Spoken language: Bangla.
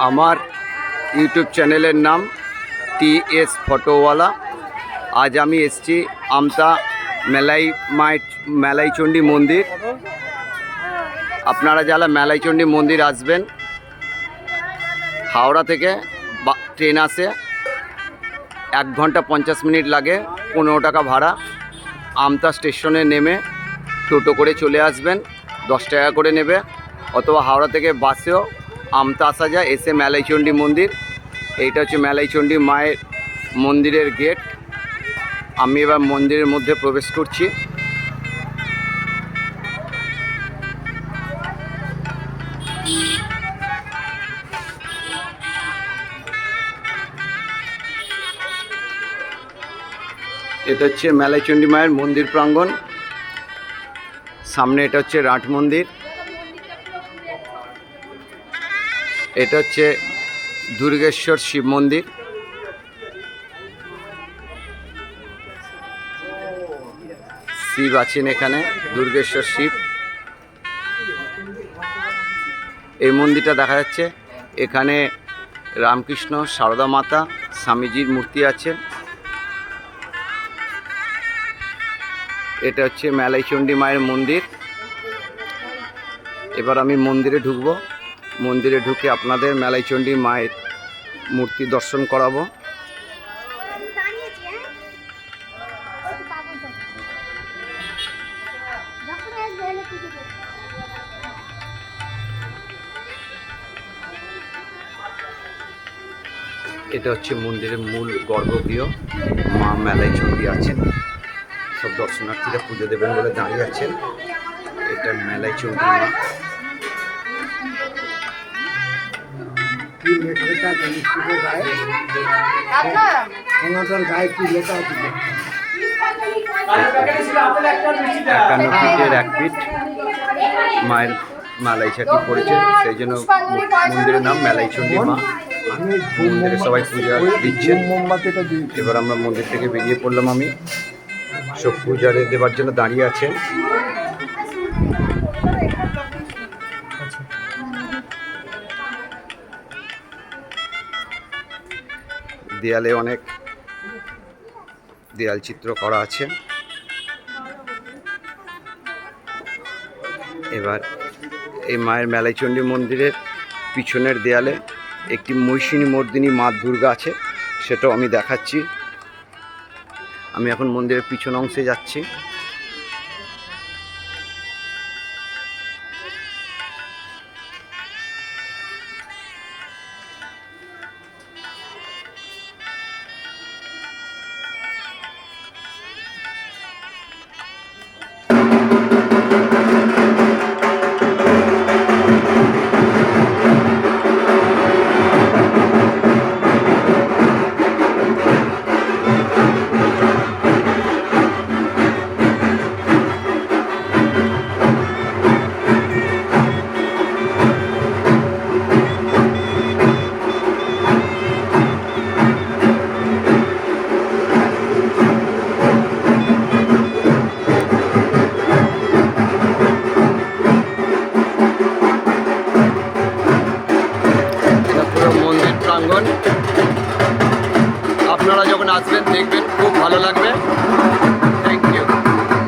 আমার ইউটিউব চ্যানেলের নাম TS ফটোওয়ালা। আজ আমি এসেছি আমতা মেলাইচণ্ডী মন্দির। আপনারা যারা মেলাইচণ্ডী মন্দির আসবেন, হাওড়া থেকে ট্রেন আসে, 1 ঘন্টা 50 মিনিট লাগে, 15 টাকা ভাড়া। আমতা স্টেশনে নেমে টোটো করে চলে আসবেন, 10 টাকা করে নেবে। অথবা হাওড়া থেকে বাসেও আমতা আসা যায়, এসে মেলাইচণ্ডী মন্দির। এইটা হচ্ছে মেলাইচণ্ডী মায়ের মন্দিরের গেট। আমি এবার মন্দিরের মধ্যে প্রবেশ করছি। এটা হচ্ছে মেলাইচণ্ডী মায়ের মন্দির প্রাঙ্গণ। সামনে এটা হচ্ছে রাট মন্দির। এটা হচ্ছে দুর্গেশ্বর শিব মন্দির। শিব আছেন এখানে, দুর্গেশ্বর শিব। এই মন্দিরটা দেখা যাচ্ছে। এখানে রামকৃষ্ণ, সারদা মাতা, স্বামীজির মূর্তি আছে। এটা হচ্ছে মেলাইচণ্ডী মায়ের মন্দির। এবার আমি মন্দিরে ঢুকবো। মন্দিরে ঢুকে আপনাদের মেলাইচণ্ডী মায়ের মূর্তি দর্শন করাবো। এটা হচ্ছে মন্দিরের মূল গর্ভগৃহ। মা মেলাইচণ্ডী আছেন, সব দর্শনার্থীরা পুজো দেবেন বলে দাঁড়িয়ে আছেন। এটা মেলাইচণ্ডী মা। একান্ন ফিটের 1 ফিট মায়ের মেলাইছাটি পড়েছে, সেই জন্য মন্দিরের নাম মেলাইচণ্ডী মা। মন্দিরে সবাই পূজা দিচ্ছেন। এবার আমরা মন্দির থেকে বেরিয়ে পড়লাম। আমি সব পূজারে দেওয়ার জন্য দাঁড়িয়ে আছেন। দেয়ালে অনেক দেয়াল চিত্র করা আছে। এবার এই মায়ের মেলাইচণ্ডী মন্দিরের পিছনের দেয়ালে একটি মহিষিনী মর্দিনী মা দুর্গা আছে, সেটাও আমি দেখাচ্ছি। আমি এখন মন্দিরের পিছন অংশে যাচ্ছি। আপনারা যখন আসবেন দেখবেন, খুব ভালো লাগবে।